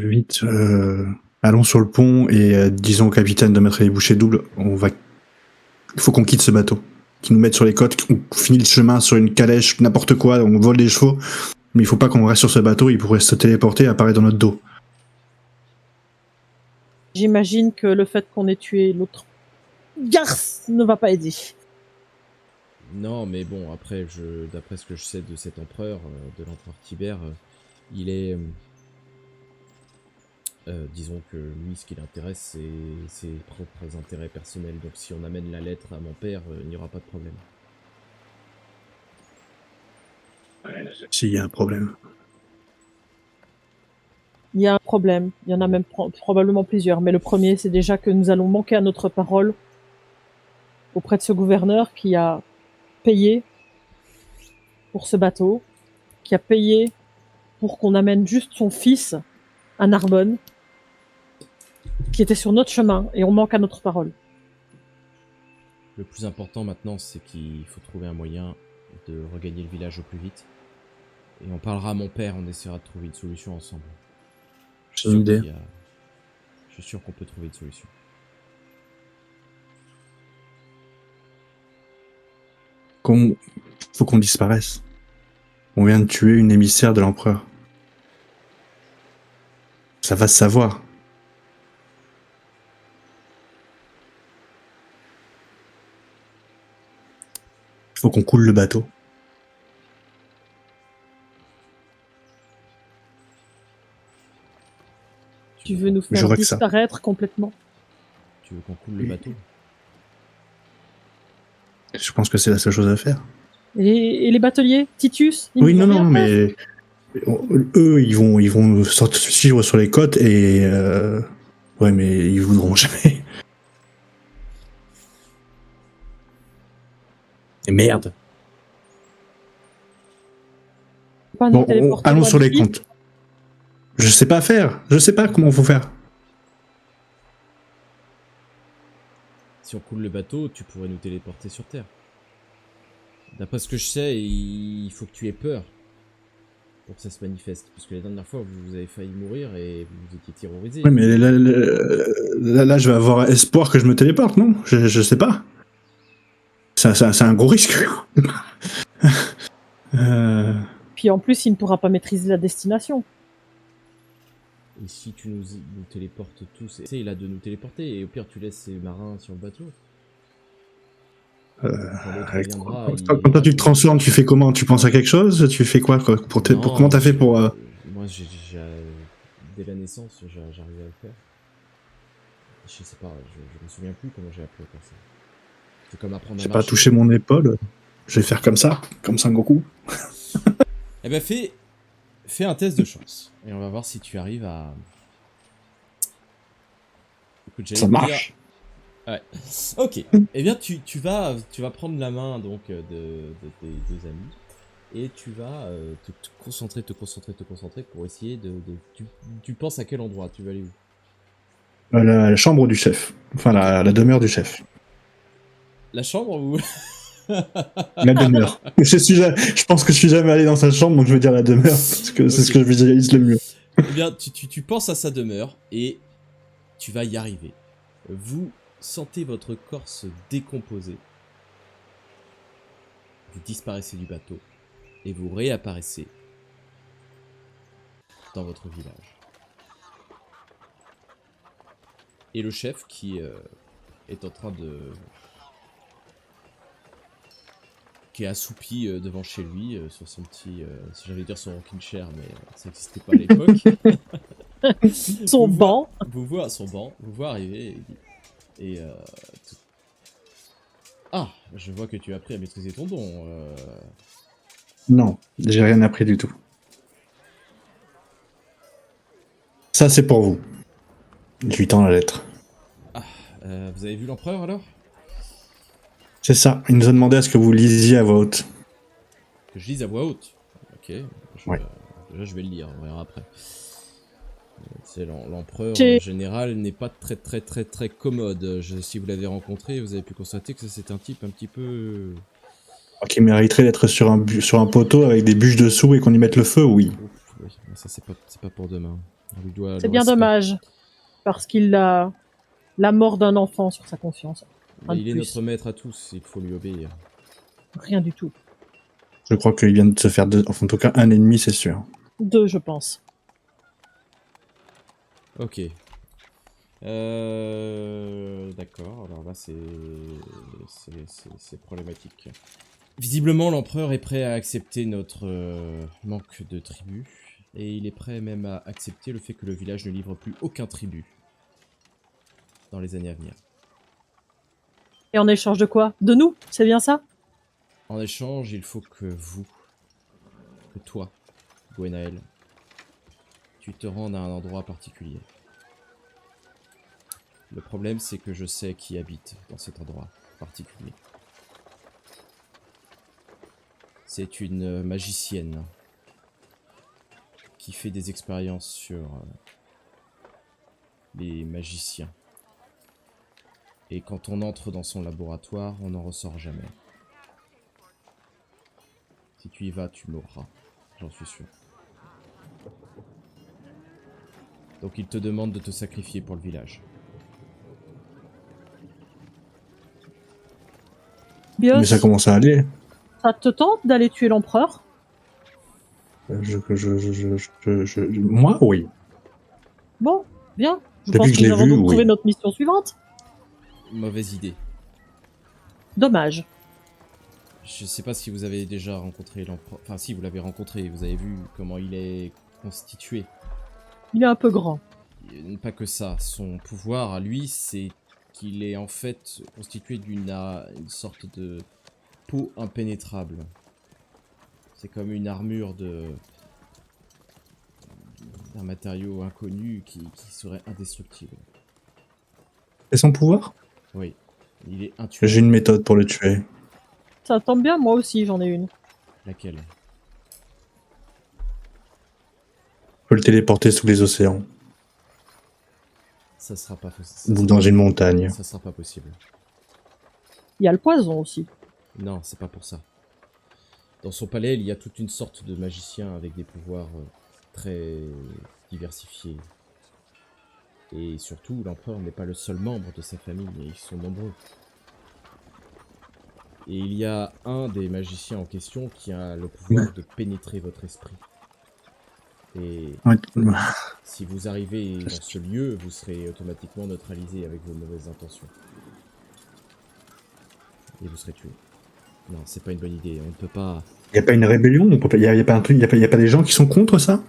Vite, allons sur le pont et disons au capitaine de mettre les bouchées doubles. Il faut qu'on quitte ce bateau, qu'ils nous mettent sur les côtes, qu'on finisse le chemin sur une calèche, n'importe quoi, on vole des chevaux. Mais il faut pas qu'on reste sur ce bateau, il pourrait se téléporter et apparaître dans notre dos. J'imagine que le fait qu'on ait tué l'autre garce ne va pas aider. Non, mais bon, après, d'après ce que je sais de cet empereur, de l'empereur Tibère, il est... disons que lui, ce qui l'intéresse, c'est ses propres intérêts personnels. Donc si on amène la lettre à mon père, il n'y aura pas de problème. S'il y a un problème. Il y a un problème, il y en a même probablement plusieurs, mais le premier, c'est déjà que nous allons manquer à notre parole auprès de ce gouverneur qui a payé pour ce bateau, qui a payé pour qu'on amène juste son fils à Narbonne, qui était sur notre chemin, et on manque à notre parole. Le plus important maintenant, c'est qu'il faut trouver un moyen de regagner le village au plus vite. Et on parlera à mon père, on essaiera de trouver une solution ensemble. J'ai une idée. Je suis sûr qu'on peut trouver une solution. Faut qu'on disparaisse. On vient de tuer une émissaire de l'empereur. Ça va se savoir. Faut qu'on coule le bateau. Tu veux nous faire disparaître complètement? Tu veux qu'on coule le bateau? Je pense que c'est la seule chose à faire. Et les bateliers? Titus? Oui, non, mais eux, ils vont suivre sur les côtes et ouais, mais ils voudront jamais. Et merde. Bon, allons sur les comptes. Je sais pas faire. Je sais pas comment faut faire. Si on coule le bateau, tu pourrais nous téléporter sur Terre. D'après ce que je sais, il faut que tu aies peur pour que ça se manifeste. Parce que la dernière fois, vous avez failli mourir et vous étiez terrorisé. Oui, mais là, je vais avoir espoir que je me téléporte, non? Je sais pas. C'est un gros risque. Puis en plus, il ne pourra pas maîtriser la destination. Et si tu nous téléportes tous, essaye là de nous téléporter, et au pire tu laisses ces marins sur le bateau. Quand toi tu te transformes, tu fais comment? Tu penses à quelque chose? Tu fais quoi comment t'as fait pour... Moi, dès la naissance, j'arrivais à le faire. Je sais pas, je me souviens plus comment j'ai appris à faire ça. C'est comme apprendre à marcher. J'ai pas touché mon épaule. Je vais faire comme ça, comme Sangoku. Eh ben fais un test de chance. Et on va voir si tu arrives à... Écoute, ça marche. Ouais. Ok. Eh bien, tu vas prendre la main donc de tes deux amis et tu vas te concentrer pour essayer de... Tu penses à quel endroit? Tu vas aller où? La chambre du chef. Enfin, la demeure du chef. La chambre ou... La demeure. Je pense que je suis jamais allé dans sa chambre, donc je veux dire la demeure, parce que c'est ce que je visualise le mieux. Eh bien, tu penses à sa demeure et tu vas y arriver. Vous sentez votre corps se décomposer. Vous disparaissez du bateau et vous réapparaissez dans votre village. Et le chef qui est en train de... qui est assoupi devant chez lui sur son petit... si j'allais dire son rocking chair, mais ça n'existait pas à l'époque. Son banc. Vous voit arriver et ah, je vois que tu as appris à maîtriser ton don. Non, j'ai rien appris du tout. Ça, c'est pour vous. Je lui tends la lettre. Ah, vous avez vu l'empereur alors? C'est ça, il nous a demandé à ce que vous lisiez à voix haute. Que je lise à voix haute. Ok. Ouais. Là, je vais le lire, on verra après. C'est l'empereur J'ai- en général n'est pas très commode. Si vous l'avez rencontré, vous avez pu constater que c'est un type un petit peu... Qui mériterait d'être sur un poteau avec des bûches dessous et qu'on y mette le feu, oui. Ouf, oui, mais ça c'est pas pour demain. On lui doit C'est le bien respect. dommage, parce qu'il a la mort d'un enfant sur sa conscience. Mais Un de il est plus. notre maître à tous, il faut lui obéir. Rien du tout. Je crois qu'il vient de se faire enfin, en tout cas un ennemi, c'est sûr. 2, je pense. Ok. D'accord, alors là c'est problématique. Visiblement l'empereur est prêt à accepter notre manque de tribus, et il est prêt même à accepter le fait que le village ne livre plus aucun tribut dans les années à venir. Et en échange de quoi? De nous? C'est bien ça? En échange, il faut que toi, Gwenaël, tu te rendes à un endroit particulier. Le problème, c'est que je sais qui habite dans cet endroit particulier. C'est une magicienne qui fait des expériences sur les magiciens. Et quand on entre dans son laboratoire, on n'en ressort jamais. Si tu y vas, tu mourras, j'en suis sûr. Donc il te demande de te sacrifier pour le village. Bios, Mais ça commence à aller. ça te tente d'aller tuer l'empereur? Moi, oui. Bon, bien. Je Depuis pense que que je nous l'ai avons vu, donc trouvé oui. notre mission suivante. Mauvaise idée. Dommage. Je sais pas si vous avez déjà rencontré l'empereur. Enfin, si vous l'avez rencontré, vous avez vu comment il est constitué. Il est un peu grand. Pas que ça. Son pouvoir à lui, c'est qu'il est en fait constitué une sorte de peau impénétrable. C'est comme une armure d'un matériau inconnu qui serait indestructible. Et son pouvoir? Oui, il est intuable. J'ai une méthode pour le tuer. Ça tombe bien, moi aussi j'en ai une. Laquelle? Je peux le téléporter sous les océans. Ça sera pas possible. Ou dans une montagne. Ça sera pas possible. Il y a le poison aussi. Non, c'est pas pour ça. Dans son palais, il y a toute une sorte de magicien avec des pouvoirs très diversifiés. Et surtout, l'empereur n'est pas le seul membre de sa famille, mais ils sont nombreux. Et il y a un des magiciens en question qui a le pouvoir de pénétrer votre esprit. Et Ouais. si vous arrivez dans ce lieu, vous serez automatiquement neutralisé avec vos mauvaises intentions. Et vous serez tué. Non, c'est pas une bonne idée, on ne peut pas... Il n'y a pas une rébellion? Il n'y a pas un truc, il y a pas des gens qui sont contre ça?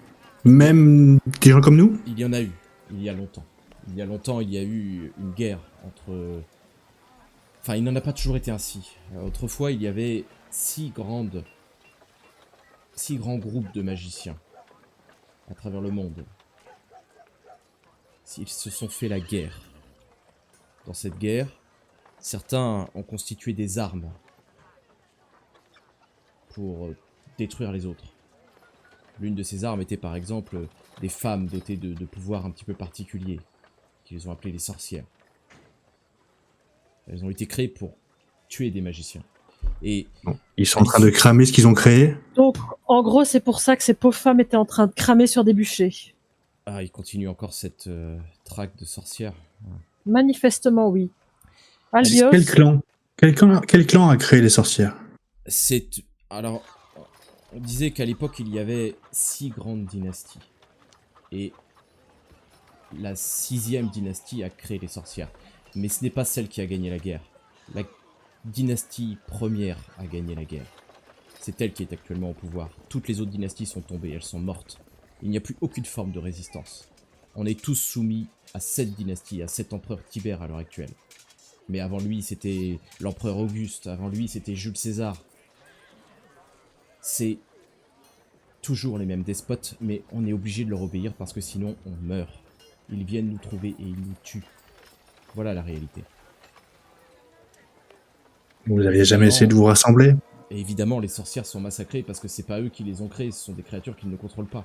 Même des gens comme nous? Il y en a eu, il y a longtemps. Il y a longtemps, il y a eu une guerre entre... Enfin, il n'en a pas toujours été ainsi. Autrefois, il y avait 6 grands groupes de magiciens à travers le monde. Ils se sont fait la guerre. Dans cette guerre, certains ont constitué des armes pour détruire les autres. L'une de ces armes était par exemple des femmes dotées de pouvoirs un petit peu particuliers, qu'ils ont appelés les sorcières. Elles ont été créées pour tuer des magiciens. Et Ils sont en train de cramer ce qu'ils ont créé? Donc, en gros, c'est pour ça que ces pauvres femmes étaient en train de cramer sur des bûchers. ah, il continue encore cette traque de sorcières. Manifestement, oui. Albios, Quel clan? Quel clan a créé les sorcières? Alors, on disait qu'à l'époque, il y avait 6 grandes dynasties. Et la 6e dynastie a créé les sorcières. Mais ce n'est pas celle qui a gagné la guerre. La dynastie première a gagné la guerre. C'est elle qui est actuellement au pouvoir. Toutes les autres dynasties sont tombées, elles sont mortes. Il n'y a plus aucune forme de résistance. On est tous soumis à cette dynastie, à cet empereur Tibère à l'heure actuelle. Mais avant lui, c'était l'empereur Auguste. Avant lui, c'était Jules César. C'est toujours les mêmes despotes, mais on est obligé de leur obéir parce que sinon on meurt. Ils viennent nous trouver et ils nous tuent. Voilà la réalité. Vous n'aviez jamais essayé de vous rassembler? Et évidemment, les sorcières sont massacrées parce que c'est pas eux qui les ont créées, ce sont des créatures qu'ils ne contrôlent pas.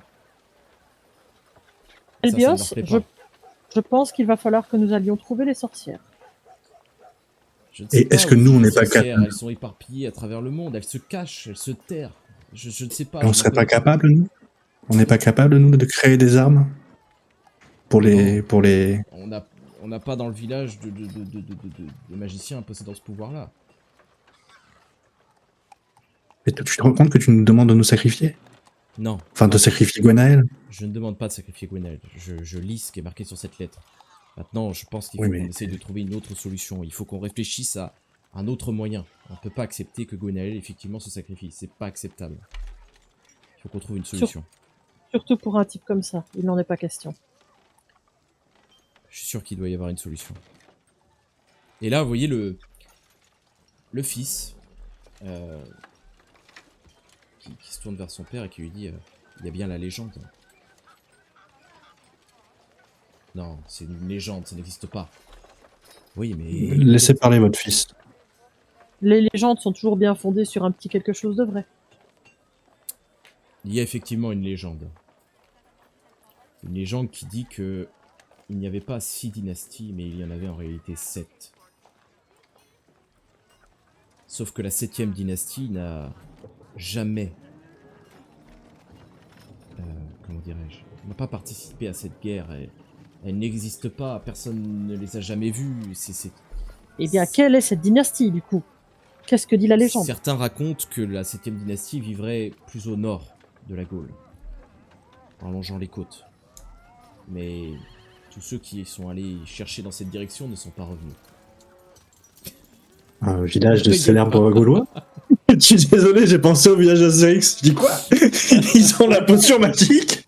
Ça ne Elbios, leur plaît pas. je pense qu'il va falloir que nous allions trouver les sorcières. Je ne sais Et pas est-ce que où nous, vivent on les n'est pas sorcières, capable? elles sont éparpillées à travers le monde, elles se cachent, elles se terrent. Je ne sais pas. On je serait n'en pas connais capable, nous? On n'est pas capable, nous, de créer des armes? Pour les... On n'a pas dans le village de magiciens possédant ce pouvoir-là. Et tu te rends compte que tu nous demandes de nous sacrifier? Non. Enfin, de sacrifier Gwenaël? Je ne demande pas de sacrifier Gwenaël. Je lis ce qui est marqué sur cette lettre. Maintenant, je pense qu'il Oui, faut mais- qu'on essaye de trouver une autre solution. Il faut qu'on réfléchisse à un autre moyen. On ne peut pas accepter que Gwenaël, effectivement, se sacrifie. C'est pas acceptable. Il faut qu'on trouve une solution. Surtout pour un type comme ça, il n'en est pas question. Je suis sûr qu'il doit y avoir une solution. Et là, vous voyez le fils qui se tourne vers son père et qui lui dit il y a bien la légende. Non, c'est une légende, ça n'existe pas. Oui, mais... Laissez parler votre fils. Les légendes sont toujours bien fondées sur un petit quelque chose de vrai. Il y a effectivement une légende. Une légende qui dit que il n'y avait pas 6 dynasties, mais il y en avait en réalité 7. Sauf que la 7e dynastie n'a jamais... comment dirais-je, n'a pas participé à cette guerre. Elle n'existe pas, personne ne les a jamais vus. Eh bien, quelle est cette dynastie, du coup? Qu'est-ce que dit la légende? Certains racontent que la 7e dynastie vivrait plus au nord de la Gaule, en longeant les côtes. Mais tous ceux qui sont allés chercher dans cette direction ne sont pas revenus. Un village de Rigole célèbres gaulois? Je suis désolé, j'ai pensé au village d'Astérix. Je dis quoi? Ils ont la potion magique?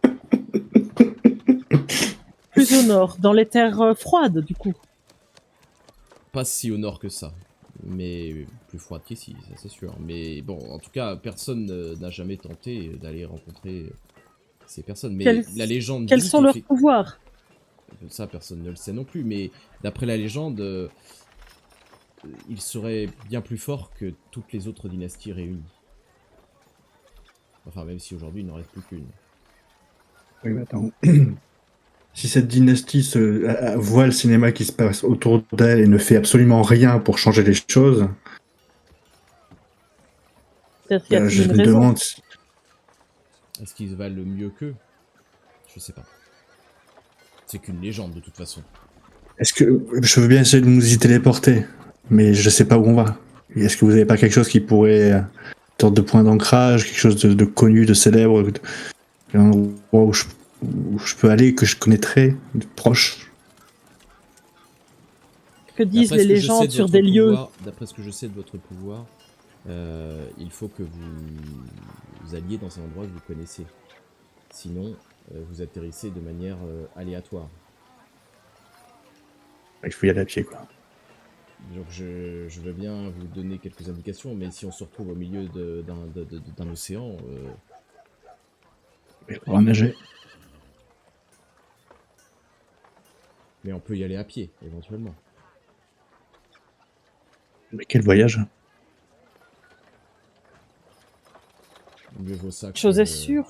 Plus au nord, dans les terres froides, du coup. Pas si au nord que ça, mais plus froide qu'ici, ça c'est sûr. Mais bon, en tout cas, personne n'a jamais tenté d'aller rencontrer ces personnes. Mais la légende Quels dit sont leurs pouvoirs? ça, personne ne le sait non plus, mais d'après la légende, il serait bien plus fort que toutes les autres dynasties réunies. Enfin, même si aujourd'hui il n'en reste plus qu'une. Oui, mais attends. Si cette dynastie voit le cinéma qui se passe autour d'elle et ne fait absolument rien pour changer les choses, Peut-être qu'il y a je une me raison. demande... Est-ce qu'ils valent le mieux qu'eux? Je sais pas. C'est qu'une légende de toute façon. Est-ce que... Je veux bien essayer de nous y téléporter, mais je sais pas où on va. Est-ce que vous avez pas quelque chose qui pourrait... une sorte de point d'ancrage, quelque chose de connu, de célèbre, un endroit où je peux aller, que je connaîtrais, de proche? Que disent D'après les ce que je sais légendes de sur votre des lieux? pouvoir- D'après ce que je sais de votre pouvoir, il faut que vous alliez dans un endroit que vous connaissez. Sinon, vous atterrissez de manière aléatoire. Il faut y aller à pied, quoi. Donc je veux bien vous donner quelques indications, mais si on se retrouve au milieu d'un océan, Il faudra nager. mais on peut y aller à pied, éventuellement. Mais quel voyage? Mieux vaut ça Chose est sûre.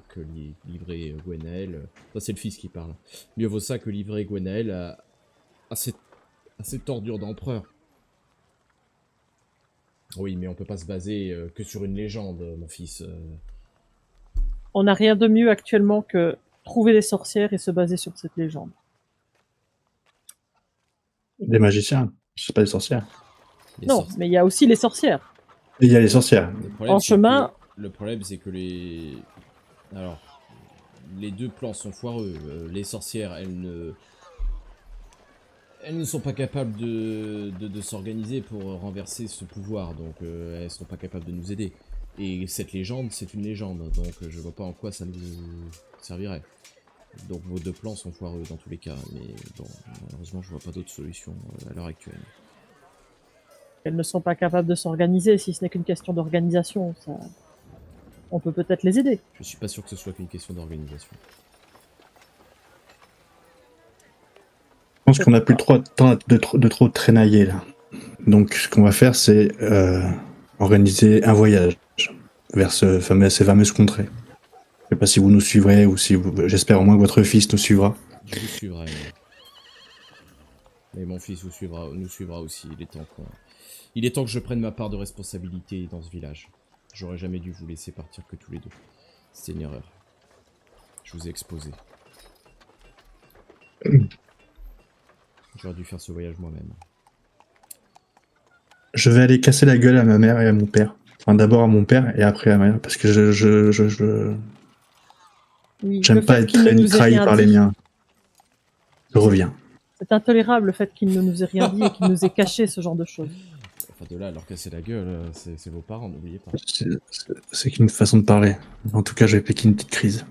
que livrer Gwenaël. Ça, c'est le fils qui parle. Mieux vaut ça que livrer Gwenaël à cette ordure d'empereur. Oui, mais on peut pas se baser que sur une légende, mon fils. On n'a rien de mieux actuellement que trouver des sorcières et se baser sur cette légende. Des magiciens, c'est pas des sorcières. Les Non, sorci- mais il y a aussi les sorcières. Et il y a les sorcières. Le problème, En c'est chemin- le problème, c'est que Alors, les deux plans sont foireux. Les sorcières, elles ne sont pas capables de s'organiser pour renverser ce pouvoir, donc elles sont pas capables de nous aider. Et cette légende, c'est une légende, donc je vois pas en quoi ça nous servirait. Donc vos deux plans sont foireux dans tous les cas, mais bon, malheureusement je vois pas d'autre solution à l'heure actuelle. Elles ne sont pas capables de s'organiser, si ce n'est qu'une question d'organisation. Ça... On peut peut-être les aider. Je suis pas sûr que ce soit qu'une question d'organisation. Je pense qu'on a plus trop de temps de trop traînailler là. Donc ce qu'on va faire, c'est organiser un voyage vers ces fameuses contrées. Je sais pas si vous nous suivrez ou si j'espère au moins que votre fils nous suivra. Je vous suivrai. Mais mon fils nous suivra aussi. Il est temps que je prenne ma part de responsabilité dans ce village. J'aurais jamais dû vous laisser partir que tous les deux. C'est une erreur. Je vous ai exposé. J'aurais dû faire ce voyage moi-même. Je vais aller casser la gueule à ma mère et à mon père. Enfin, d'abord à mon père et après à ma mère, parce que Oui, j'aime le pas fait être qu'il ne nous ait trahi rien par les dit. miens. Je reviens. C'est intolérable le fait qu'il ne nous ait rien dit et qu'il nous ait caché ce genre de choses. Enfin, de là à leur casser la gueule, c'est vos parents, n'oubliez pas. C'est qu'une façon de parler. En tout cas, je vais piquer une petite crise.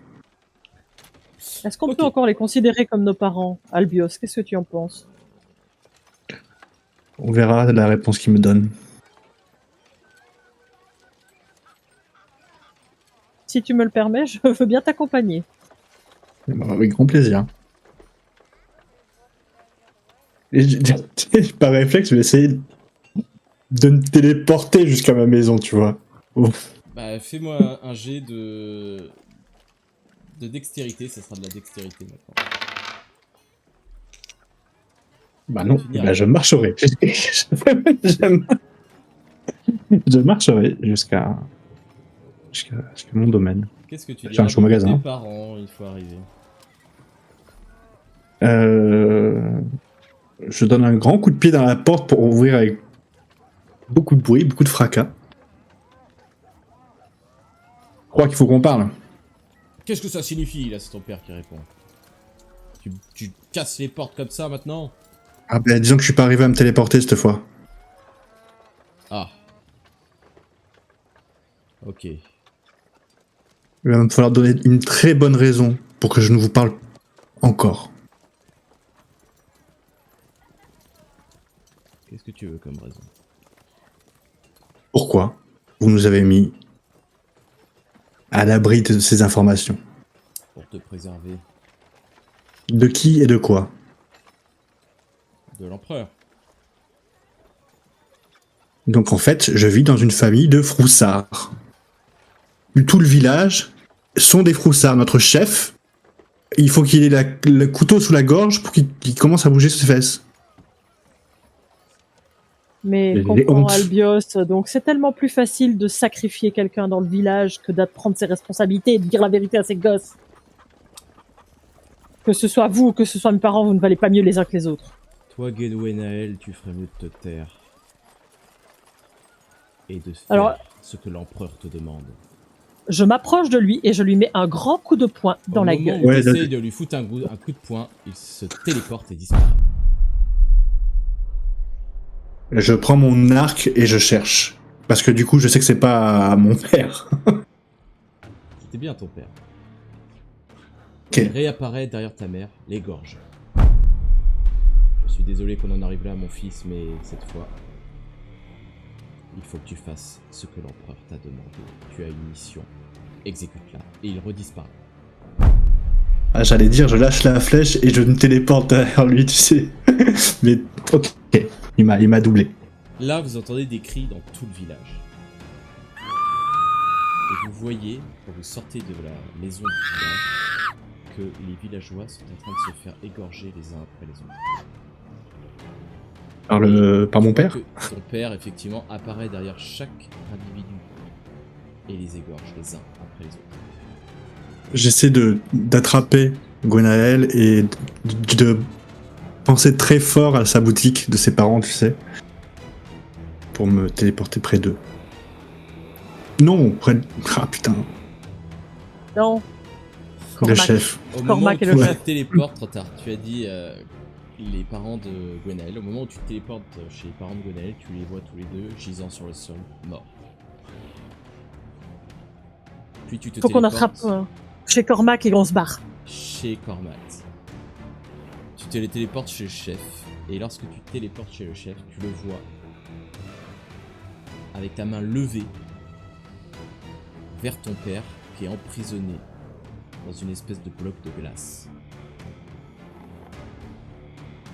Est-ce qu'on Ok. peut encore les considérer comme nos parents, Albios? Qu'est-ce que tu en penses? On verra la réponse qu'ils me donnent. Si tu me le permets, je veux bien t'accompagner. Avec grand plaisir. Et par réflexe, je vais essayer de me téléporter jusqu'à ma maison, tu vois. Ouf. Bah, fais-moi un jet de dextérité, ça sera de la dextérité maintenant. Bah non, Tu n'y bah je marcherai. Je marcherai jusqu'à mon domaine. Qu'est-ce que tu Je dis cherche au magasin. tes parents une fois arrivés? Je donne un grand coup de pied dans la porte pour ouvrir avec beaucoup de bruit, beaucoup de fracas. Je crois qu'il faut qu'on parle. Qu'est-ce que ça signifie? Là, c'est ton père qui répond. Tu casses les portes comme ça maintenant? Ah ben disons que je suis pas arrivé à me téléporter cette fois. Ah. Ok. Il va me falloir donner une très bonne raison pour que je ne vous parle encore. Qu'est-ce que tu veux comme raison? Pourquoi vous nous avez mis à l'abri de ces informations? Pour te préserver De qui et de quoi? de l'empereur. Donc en fait, je vis dans une famille de froussards. Tout le village sont des froussards. Notre chef, il faut qu'il ait le couteau sous la gorge pour qu'il commence à bouger ses fesses. Mais J'ai comprends, honte. Albios, donc c'est tellement plus facile de sacrifier quelqu'un dans le village que d'apprendre ses responsabilités et de dire la vérité à ses gosses. Que ce soit vous ou que ce soit mes parents, vous ne valez pas mieux les uns que les autres. Toi, Gedwenael, tu ferais mieux de te taire. Et de faire Alors- ce que l'empereur te demande. Je m'approche de lui et je lui mets un grand coup de poing dans la gueule. Ouais, Tu essayes de lui foutre un coup de poing, il se téléporte et disparaît. Je prends mon arc et je cherche. Parce que du coup, je sais que c'est pas mon père. C'était bien ton père. Ok. Il réapparaît derrière ta mère, l'égorge. Je suis désolé qu'on en arrive là, mon fils, mais cette fois, il faut que tu fasses ce que l'empereur t'a demandé. Tu as une mission. Exécute-la. Et il redisparaît. Ah, j'allais dire, je lâche la flèche et je me téléporte derrière lui, tu sais. Mais ok, il m'a doublé. Là, vous entendez des cris dans tout le village. Et vous voyez, quand vous sortez de la maison du village, que les villageois sont en train de se faire égorger les uns après les autres. Par mon Tu vois père. que ton père, effectivement, apparaît derrière chaque individu et les égorge les uns après les autres. J'essaie d'attraper Gwenaël et de penser très fort à sa boutique de ses parents, tu sais, pour me téléporter près d'eux. Non, près de... Ah putain, Non. le Cormac. chef. Au moment où Cormac tu est le te chef. téléportes, trop tard, tu as dit les parents de Gwenaël. Au moment où tu te téléportes chez les parents de Gwenaël, tu les vois tous les deux gisant sur le sol, morts. Puis tu te Faut qu'on téléportes attrape chez Cormac et on se barre. chez Cormac. Tu te téléportes chez le chef, et lorsque tu te téléportes chez le chef, tu le vois avec ta main levée vers ton père qui est emprisonné dans une espèce de bloc de glace.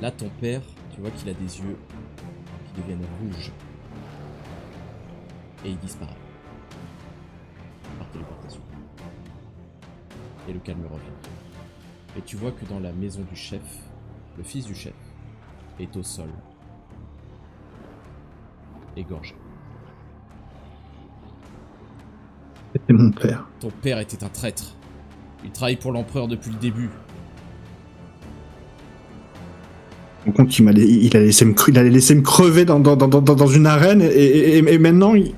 Là, ton père, tu vois qu'il a des yeux qui deviennent rouges. Et il disparaît. Par téléportation. Et le calme revient. Et tu vois que dans la maison du chef, le fils du chef est au sol. Égorgé. C'était mon père. Ton père était un traître. Il travaille pour l'empereur depuis le début. Par contre, il allait laisser me crever dans une arène et maintenant il...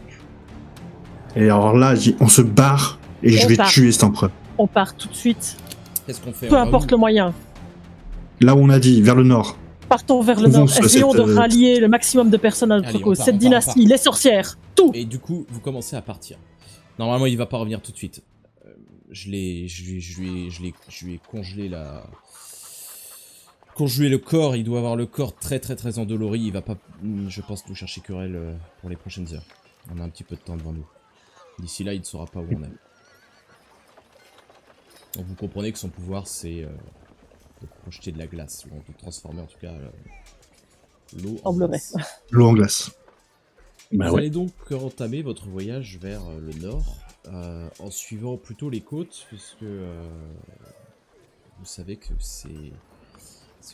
Et alors là, on se barre et je vais tuer cet empereur. On part tout de suite. Qu'est-ce qu'on fait? Peu importe le moyen. Là où on a dit, vers le nord. Partons vers le nord. Essayons de rallier le maximum de personnes à notre cause. Cette dynastie, les sorcières, tout. Et du coup, vous commencez à partir. Normalement, il va pas revenir tout de suite. Je lui ai congelé congelé le corps. Il doit avoir le corps très endolori. Il va pas, je pense, nous chercher querelle pour les prochaines heures. On a un petit peu de temps devant nous. D'ici là, il ne saura pas où on est. Donc vous comprenez que son pouvoir, c'est de projeter de la glace, ou de transformer en tout cas l'eau en glace. L'eau en glace. Vous allez donc entamer votre voyage vers le nord, en suivant plutôt les côtes, puisque vous savez que c'est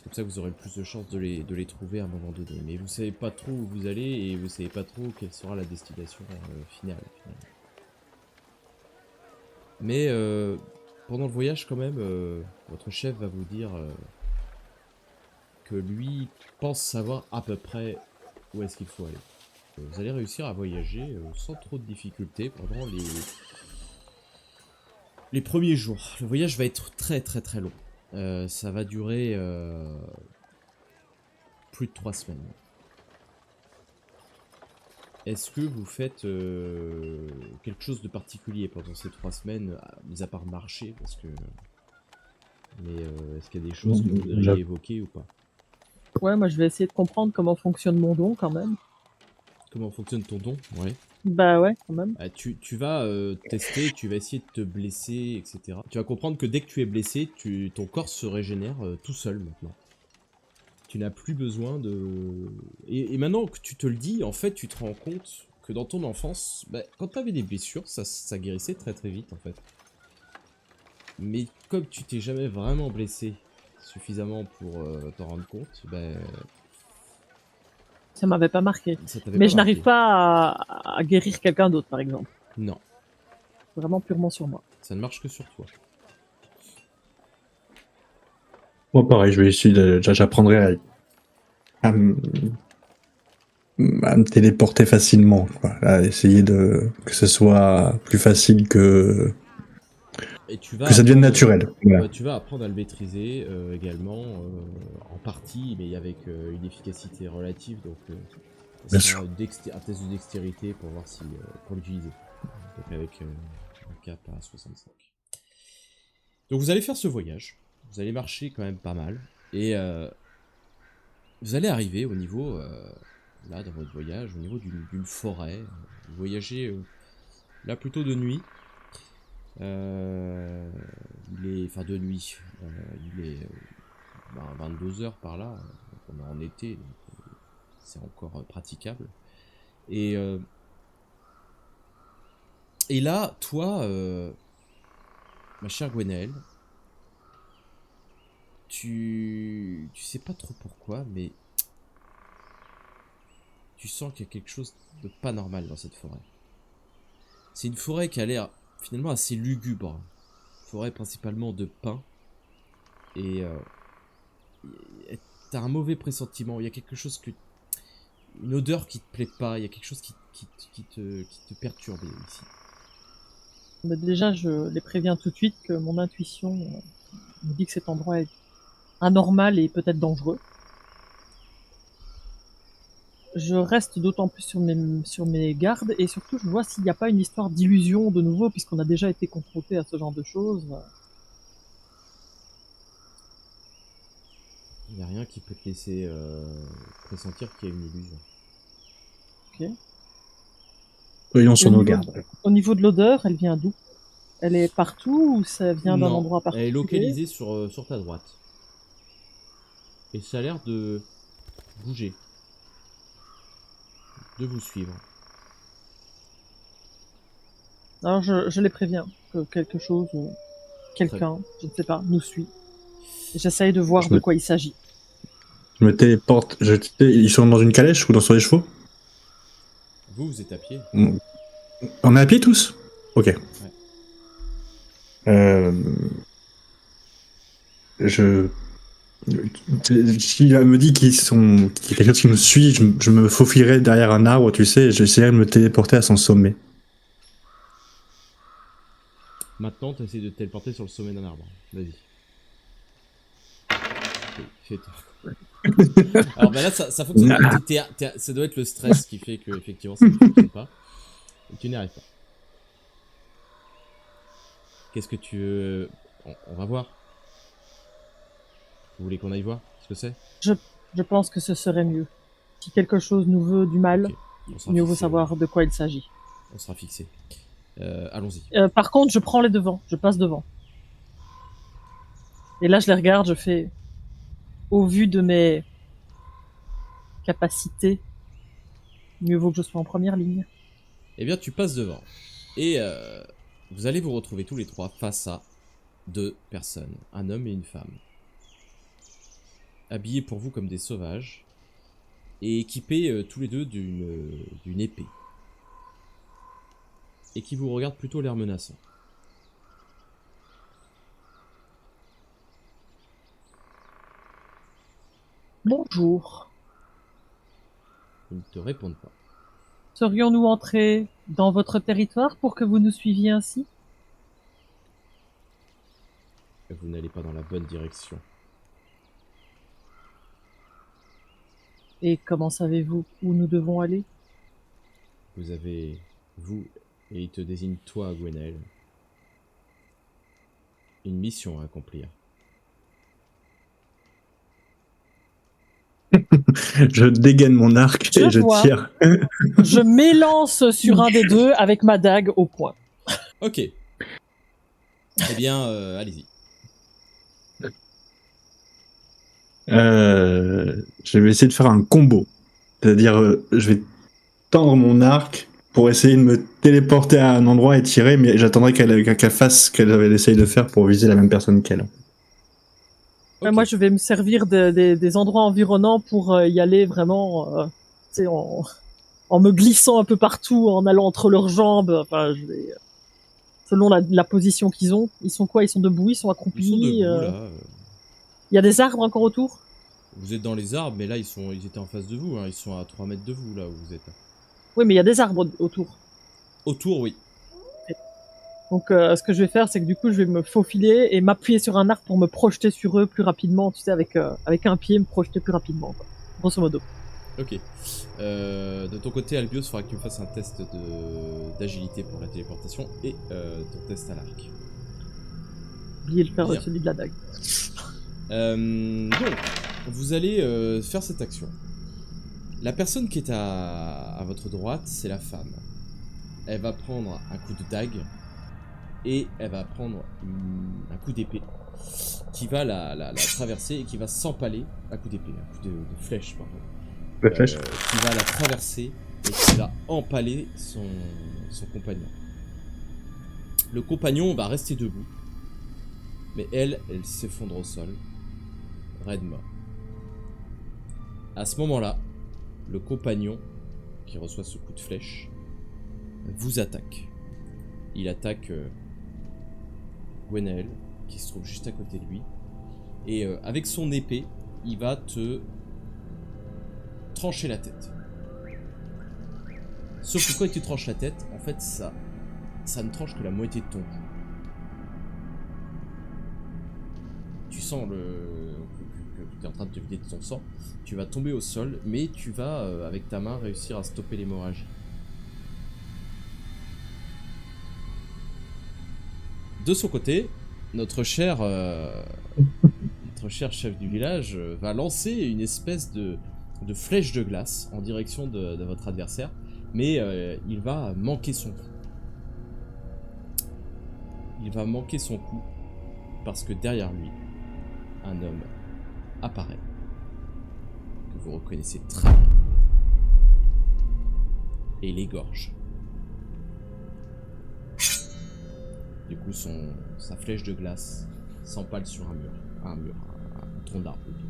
comme ça que vous aurez le plus de chances de les trouver à un moment donné. Mais vous savez pas trop où vous allez, et vous savez pas trop quelle sera la destination finale. Mais pendant le voyage, quand même, votre chef va vous dire que lui pense savoir à peu près où est-ce qu'il faut aller. Vous allez réussir à voyager sans trop de difficultés pendant les premiers jours. Le voyage va être très long. Ça va durer plus de 3 semaines. Est-ce que vous faites quelque chose de particulier pendant ces 3 semaines, mis à part marcher, parce que... Mais est-ce qu'il y a des choses que vous voudriez évoquer ou pas? Ouais, moi je vais essayer de comprendre comment fonctionne mon don quand même. Comment fonctionne ton don? Ouais. Bah ouais, quand même. Tu vas tester, tu vas essayer de te blesser, etc. Tu vas comprendre que dès que tu es blessé, ton corps se régénère tout seul maintenant. Tu n'as plus besoin de... Et maintenant que tu te le dis, en fait, tu te rends compte que dans ton enfance, quand tu avais des blessures, ça guérissait très vite, en fait. Mais comme tu t'es jamais vraiment blessé suffisamment pour t'en rendre compte, ça m'avait pas marqué. Mais je n'arrive pas à guérir quelqu'un d'autre, par exemple. Non. Vraiment purement sur moi. Ça ne marche que sur toi. Moi, pareil, je vais essayer j'apprendrai à me téléporter facilement, quoi. À essayer que ce soit plus facile que ça devienne naturel. Voilà. Tu vas apprendre à le maîtriser également, en partie, mais avec une efficacité relative, donc bien sûr. un test de dextérité pour voir si pour l'utiliser. Donc avec un cap à 65. Donc vous allez faire ce voyage, vous allez marcher quand même pas mal, et vous allez arriver au niveau, là dans votre voyage, au niveau d'une forêt. Vous voyagez là plutôt de nuit. Il est, enfin de nuit, il est 22 heures par là, donc on est en été, donc c'est encore praticable. Et là, toi, ma chère Gwenaëlle, tu sais pas trop pourquoi, mais tu sens qu'il y a quelque chose de pas normal dans cette forêt. C'est une forêt qui a l'air finalement assez lugubre, forêt principalement de pins, et t'as un mauvais pressentiment. Il y a quelque chose une odeur qui te plaît pas. Il y a quelque chose qui te perturbe ici. Mais déjà, je les préviens tout de suite que mon intuition me dit que cet endroit est anormal et peut-être dangereux. Je reste d'autant plus sur mes gardes, et surtout je vois s'il n'y a pas une histoire d'illusion de nouveau, puisqu'on a déjà été confronté à ce genre de choses. Il n'y a rien qui peut te laisser pressentir qu'il y a une illusion. Ok. Soyons sur nos gardes. Au niveau de l'odeur, elle vient d'où? Elle est partout ou ça vient d'un endroit particulier? Elle est localisée sur ta droite. Et ça a l'air de bouger. De vous suivre. Alors je les préviens que quelque chose, quelqu'un, je ne sais pas, nous suit. J'essaye de voir de quoi il s'agit. Je me téléporte. Ils sont dans une calèche ou sur des chevaux? Vous êtes à pied. On est à pied tous? Ok. Je. S'il me dit qu'il y a quelque chose qui nous suit, je me faufilerai derrière un arbre, tu sais, et j'essaierai de me téléporter à son sommet. Maintenant, tu essaies de te téléporter sur le sommet d'un arbre. Vas-y. Fais-toi. Alors bah là, ça fonctionne pas. Ça doit être le stress qui fait que effectivement ça ne fonctionne pas. Et tu n'y arrives pas. Qu'est-ce que tu veux... On va voir. Vous voulez qu'on aille voir ce que c'est? Je pense que ce serait mieux. Si quelque chose nous veut du mal, okay. mieux vaut savoir de quoi il s'agit. On sera fixé. Allons-y. Par contre, je prends les devants. Je passe devant. Et là, je les regarde, je fais... Au vu de mes capacités, mieux vaut que je sois en première ligne. Eh bien, tu passes devant. Et vous allez vous retrouver tous les trois face à deux personnes. Un homme et une femme. Habillés pour vous comme des sauvages. Et équipés tous les deux d'une épée. Et qui vous regardent plutôt l'air menaçant. Bonjour. Ils ne te répondent pas. Serions-nous entrés dans votre territoire pour que vous nous suiviez ainsi? Vous n'allez pas dans la bonne direction. Et comment savez-vous où nous devons aller? Vous avez, vous, et il te désigne toi, Gwenaël, une mission à accomplir. Je dégaine mon arc et je tire. Je m'élance sur un des deux avec ma dague au poing. Ok. Eh bien, allez-y. Je vais essayer de faire un combo. C'est-à-dire, je vais tendre mon arc pour essayer de me téléporter à un endroit et tirer, mais j'attendrai qu'elle fasse ce qu'elle essaye de faire pour viser la même personne qu'elle. Okay. Moi, je vais me servir des endroits environnants pour y aller vraiment, en me glissant un peu partout, en allant entre leurs jambes. Enfin, je vais, selon la position qu'ils ont. Ils sont quoi? Ils sont debout? Ils sont accroupis? Ils sont debout, là. Il y a des arbres encore autour? Vous êtes dans les arbres, mais là, ils étaient en face de vous. Hein. Ils sont à 3 mètres de vous, là où vous êtes. Oui, mais il y a des arbres autour. Autour, oui. Donc, ce que je vais faire, c'est que du coup, je vais me faufiler et m'appuyer sur un arc pour me projeter sur eux plus rapidement. Tu sais, avec un pied, me projeter plus rapidement, quoi. Grosso modo. Ok. De ton côté, Albios, il faudra que tu me fasses un test d'agilité pour la téléportation et ton test à l'arc. Oubliez le faire de celui de la dague. Donc, vous allez faire cette action. La personne qui est à votre droite, c'est la femme. Elle va prendre un coup de dague et elle va prendre un coup d'épée qui va la traverser et qui va s'empaler. Un coup d'épée, un coup de flèche, pardon. De flèche. Qui va la traverser et qui va empaler son compagnon. Le compagnon va rester debout, mais elle s'effondre au sol, raide mort. À ce moment-là, le compagnon qui reçoit ce coup de flèche vous attaque. Il attaque Gwenaël, qui se trouve juste à côté de lui, et avec son épée, il va te trancher la tête. Sauf que quand il te tranche la tête, en fait, ça ne tranche que la moitié de ton cou. Tu sens que tu es en train de te vider de ton sang. Tu vas tomber au sol, mais tu vas, avec ta main, réussir à stopper l'hémorragie. De son côté, notre cher chef du village va lancer une espèce de flèche de glace en direction de votre adversaire, mais il va manquer son coup. Il va manquer son coup parce que derrière lui, un homme apparaît, que vous reconnaissez très bien, et l'égorge. Du coup, sa flèche de glace s'empale sur un tronc d'arbre plutôt.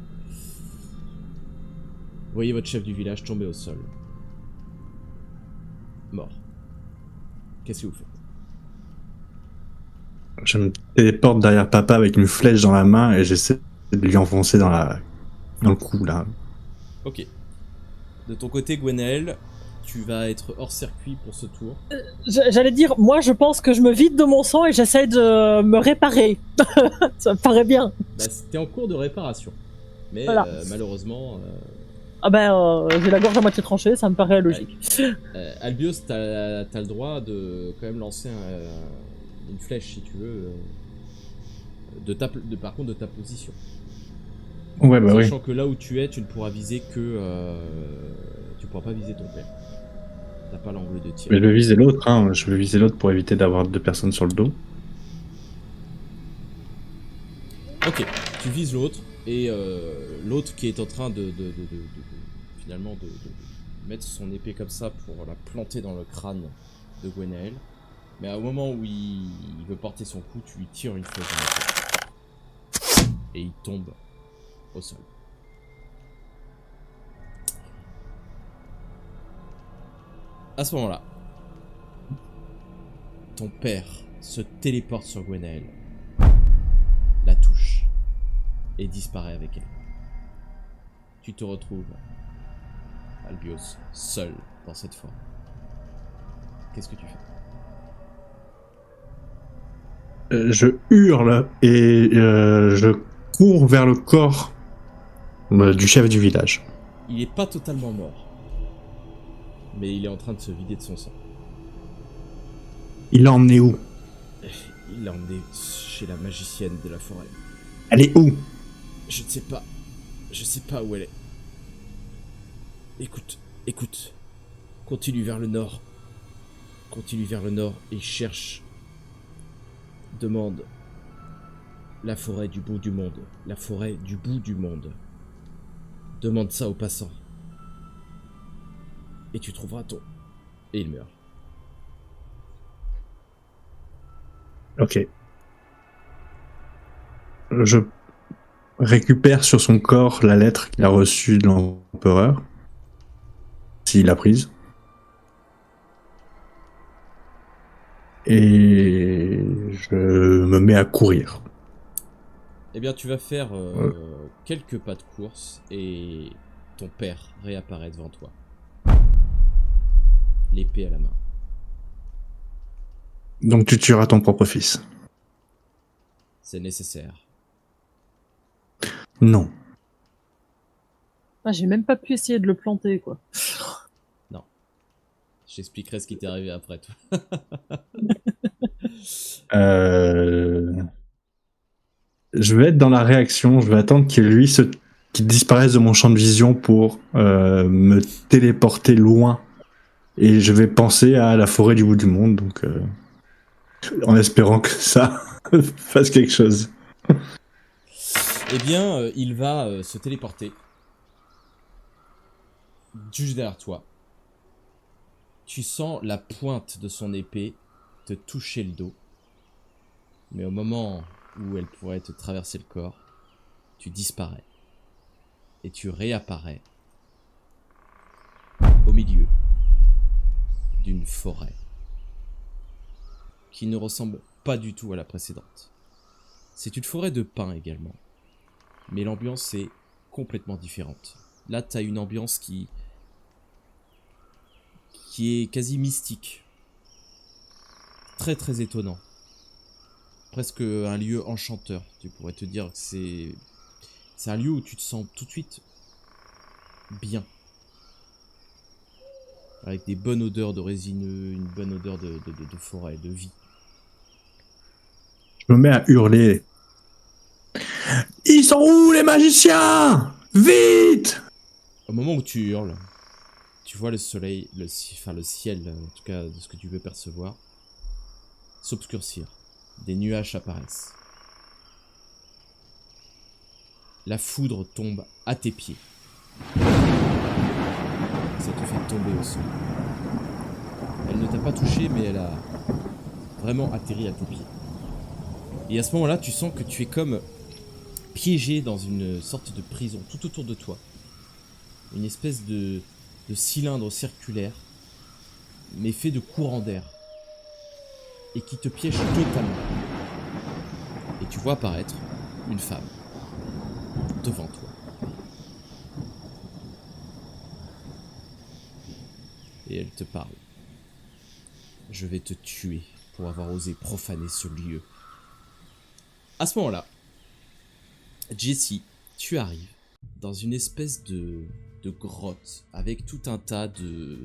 Vous voyez votre chef du village tomber au sol. Mort. Qu'est-ce que vous faites? Je me téléporte derrière papa avec une flèche dans la main et j'essaie de lui enfoncer dans le cou, là. Ok. De ton côté, Gwenaël, tu vas être hors circuit pour ce tour. J'allais dire, moi je pense que je me vide de mon sang et j'essaie de me réparer. Ça me paraît bien. Bah, t'es en cours de réparation. Mais Voilà. Malheureusement, Ah ben, j'ai la gorge à moitié tranchée, ça me paraît logique. Albios, t'as le droit de quand même lancer une flèche si tu veux. Par contre, de ta position. Ouais, bah oui. Sachant que là où tu es, tu ne pourras viser que. Tu pourras pas viser ton père. T'as pas l'angle de tir. Mais je veux viser l'autre, hein. Je veux viser l'autre pour éviter d'avoir 2 personnes sur le dos. Ok, tu vises l'autre, et l'autre qui est en train finalement de mettre son épée comme ça pour la planter dans le crâne de Gwenaël. Mais au moment où il veut porter son coup, tu lui tires une flèche dans la tête. Et il tombe au sol. À ce moment-là, ton père se téléporte sur Gwenaël, la touche et disparaît avec elle. Tu te retrouves, Albios, seul dans cette forêt. Qu'est-ce que tu fais? Je hurle et je cours vers le corps du chef du village. Il est pas totalement mort, mais il est en train de se vider de son sang. Il l'a emmené où? Il l'a emmené chez la magicienne de la forêt. Elle est où? Je ne sais pas. Je sais pas où elle est. Écoute. Continue vers le nord. Continue vers le nord et cherche. Demande la forêt du bout du monde. La forêt du bout du monde. Demande ça aux passants. Et tu trouveras ton... Et il meurt. Ok. Je récupère sur son corps la lettre qu'il a reçue de l'empereur. S'il l'a prise. Et je me mets à courir. Eh bien, tu vas faire quelques pas de course et ton père réapparaît devant toi. L'épée à la main. Donc tu tueras ton propre fils. C'est nécessaire. Non. Ah, j'ai même pas pu essayer de le planter, quoi. Non. J'expliquerai ce qui t'est arrivé après, toi. Je vais être dans la réaction. Je vais attendre qu'il disparaisse de mon champ de vision pour me téléporter loin. Et je vais penser à la forêt du bout du monde. Donc, en espérant que ça fasse quelque chose. Eh bien, il va se téléporter. Juste derrière toi. Tu sens la pointe de son épée te toucher le dos. Mais au moment où elle pourrait te traverser le corps, tu disparais. Et tu réapparais au milieu d'une forêt qui ne ressemble pas du tout à la précédente. C'est une forêt de pins également. Mais l'ambiance est complètement différente. Là, tu as une ambiance qui est quasi mystique. Très très étonnant. Presque un lieu enchanteur. Tu pourrais te dire que c'est un lieu où tu te sens tout de suite bien. Avec des bonnes odeurs de résineux, une bonne odeur de forêt, de vie. Je me mets à hurler. Ils sont où les magiciens? Vite! Au moment où tu hurles, tu vois le soleil, le ciel, en tout cas de ce que tu peux percevoir, s'obscurcir. Des nuages apparaissent. La foudre tombe à tes pieds. Ça te fait tomber au sol. Elle ne t'a pas touché, mais elle a vraiment atterri à tes pieds. Et à ce moment-là, tu sens que tu es comme piégé dans une sorte de prison tout autour de toi. Une espèce de cylindre circulaire, mais fait de courants d'air. Et qui te piège totalement. Et tu vois apparaître une femme devant toi. Et elle te parle. Je vais te tuer pour avoir osé profaner ce lieu. À ce moment-là, Jessie, tu arrives dans une espèce de grotte avec tout un tas de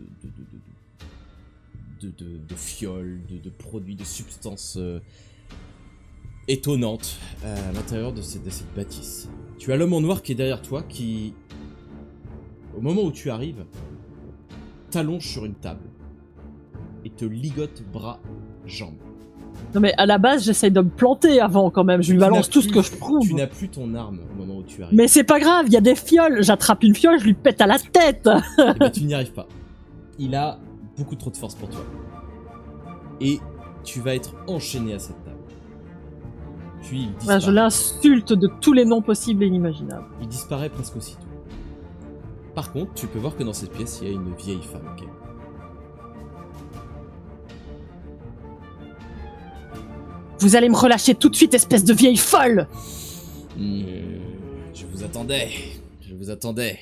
fioles, de produits, de substances étonnantes à l'intérieur de cette bâtisse. Tu as l'homme en noir qui est derrière toi qui, au moment où tu arrives, t'allonge sur une table et te ligote bras, jambes. Non mais à la base, j'essaye de me planter avant quand même. Je lui balance tout ce que je trouve. Tu n'as plus ton arme au moment où tu arrives. Mais c'est pas grave, il y a des fioles. J'attrape une fiole, je lui pète à la tête. Eh ben, tu n'y arrives pas. Il a beaucoup trop de force pour toi. Et tu vas être enchaîné à cette table. Puis il disparaît. Je l'insulte de tous les noms possibles et inimaginables. Il disparaît presque aussitôt. Par contre, tu peux voir que dans cette pièce, il y a une vieille femme. Okay. Vous allez me relâcher tout de suite, espèce de vieille folle! Je vous attendais. Je vous attendais.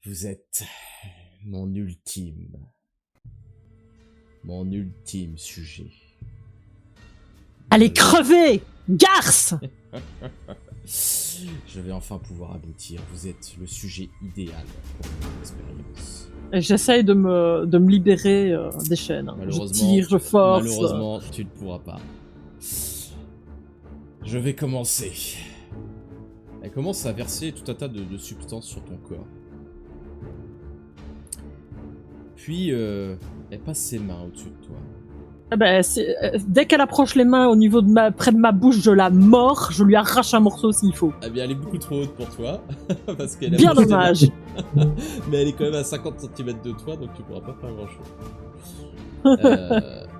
Vous êtes mon ultime sujet. Allez crever! Garce! Je vais enfin pouvoir aboutir. Vous êtes le sujet idéal pour mon expérience. Et j'essaye de me libérer des chaînes. Je tire, je force. Malheureusement, tu ne pourras pas. Je vais commencer. Elle commence à verser tout un tas de substances sur ton corps. Puis, elle passe ses mains au-dessus de toi. Ah ben, dès qu'elle approche les mains au niveau de près de ma bouche, je la mords, je lui arrache un morceau s'il faut. Eh bien, elle est beaucoup trop haute pour toi. Parce qu'elle a bien dommage. Mais elle est quand même à 50 cm de toi, donc tu pourras pas faire grand-chose.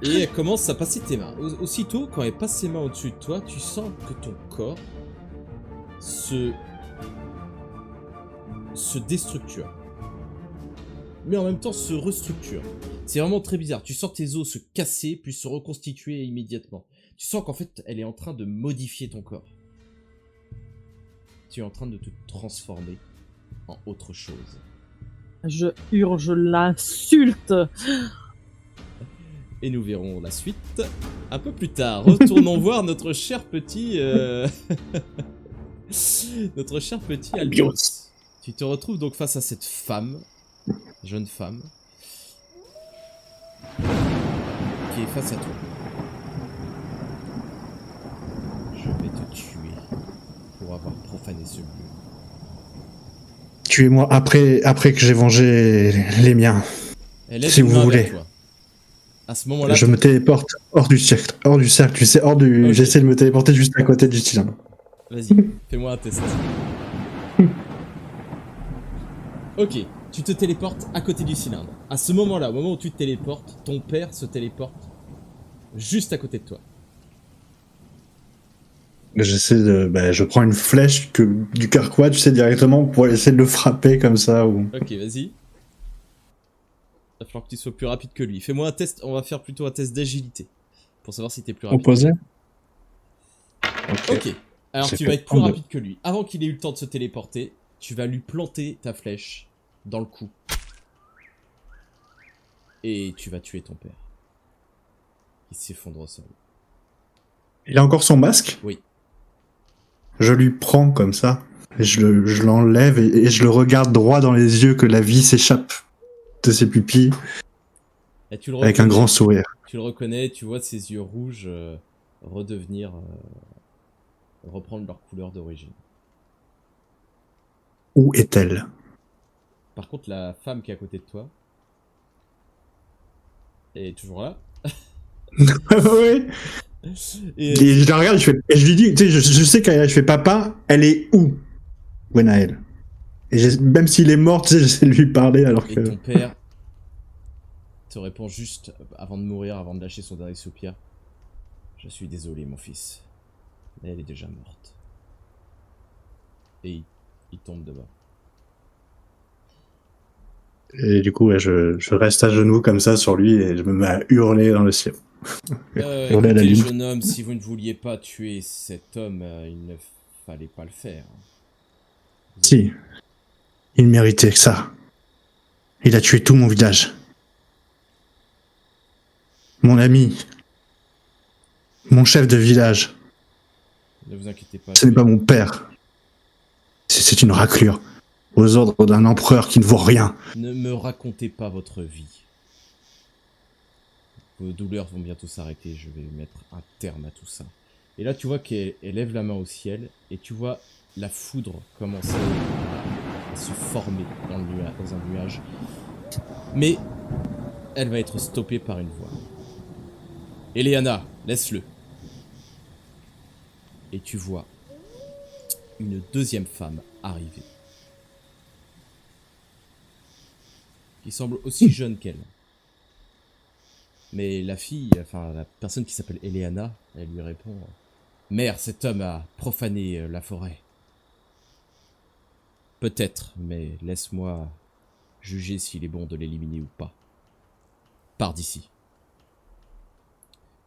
Et elle commence à passer tes mains. Aussitôt, quand elle passe ses mains au-dessus de toi, tu sens que ton corps se déstructure. Mais en même temps se restructure. C'est vraiment très bizarre. Tu sens tes os se casser, puis se reconstituer immédiatement. Tu sens qu'en fait, elle est en train de modifier ton corps. Tu es en train de te transformer en autre chose. Je hurle, je l'insulte. Et nous verrons la suite un peu plus tard. Retournons voir notre cher petit... notre cher petit Albios. Tu te retrouves donc face à cette femme, jeune femme, qui est face à toi. Je vais te tuer pour avoir profané ce lieu. Tuez-moi après que j'ai vengé les miens. Elle lève si une vous main voulez. vers toi. À ce moment-là, Je me téléporte hors du cercle, tu sais, Ok. J'essaie de me téléporter juste à côté du cylindre. Vas-y, fais-moi un test. Ok, tu te téléportes à côté du cylindre. À ce moment-là, au moment où tu te téléportes, ton père se téléporte juste à côté de toi. Je prends une flèche du carquois, tu sais, directement pour essayer de le frapper comme ça. Ou... Ok, vas-y. Il va falloir que tu sois plus rapide que lui. Fais-moi un test, on va faire plutôt un test d'agilité. Pour savoir si t'es plus rapide. Opposé. Ok, alors tu vas être plus rapide que lui. Avant qu'il ait eu le temps de se téléporter, tu vas lui planter ta flèche dans le cou. Et tu vas tuer ton père. Il s'effondre au sol. Il a encore son masque? Oui. Je lui prends comme ça, et je l'enlève et je le regarde droit dans les yeux, que la vie s'échappe de ses pupilles, Et tu le avec un reconnais. grand sourire. Tu le reconnais, tu vois ses yeux rouges reprendre leur couleur d'origine. Où est-elle? Par contre, la femme qui est à côté de toi est toujours là. Oui. Et Et je la regarde, et je lui dis, tu sais, je sais quand je fais papa, elle est où, Gwenaël? Et même s'il est mort, tu sais, j'essaie de lui parler alors et que... ton père te répond juste avant de mourir, avant de lâcher son dernier soupir. Je suis désolé, mon fils. Mais elle est déjà morte. Et il tombe de bas. Et du coup, ouais, je reste à genoux comme ça sur lui et je me mets à hurler dans le ciel. Hurler à la Écoutez, lune. jeune homme, si vous ne vouliez pas tuer cet homme, il ne fallait pas le faire. Si, il méritait ça. Il a tué tout mon village. Mon ami. Mon chef de village. Ne vous inquiétez pas. Ce n'est pas mon père. C'est une raclure. Aux ordres d'un empereur qui ne vaut rien. Ne me racontez pas votre vie. Vos douleurs vont bientôt s'arrêter, je vais mettre un terme à tout ça. Et là, tu vois qu'elle lève la main au ciel, et tu vois la foudre commencer à se former dans un nuage. Mais elle va être stoppée par une voix. Eleana, laisse-le. Et tu vois une deuxième femme arriver. Qui semble aussi jeune qu'elle. Mais la fille, enfin la personne qui s'appelle Eleana, elle lui répond « Mère, cet homme a profané la forêt. » Peut-être, mais laisse-moi juger s'il est bon de l'éliminer ou pas. Pars d'ici.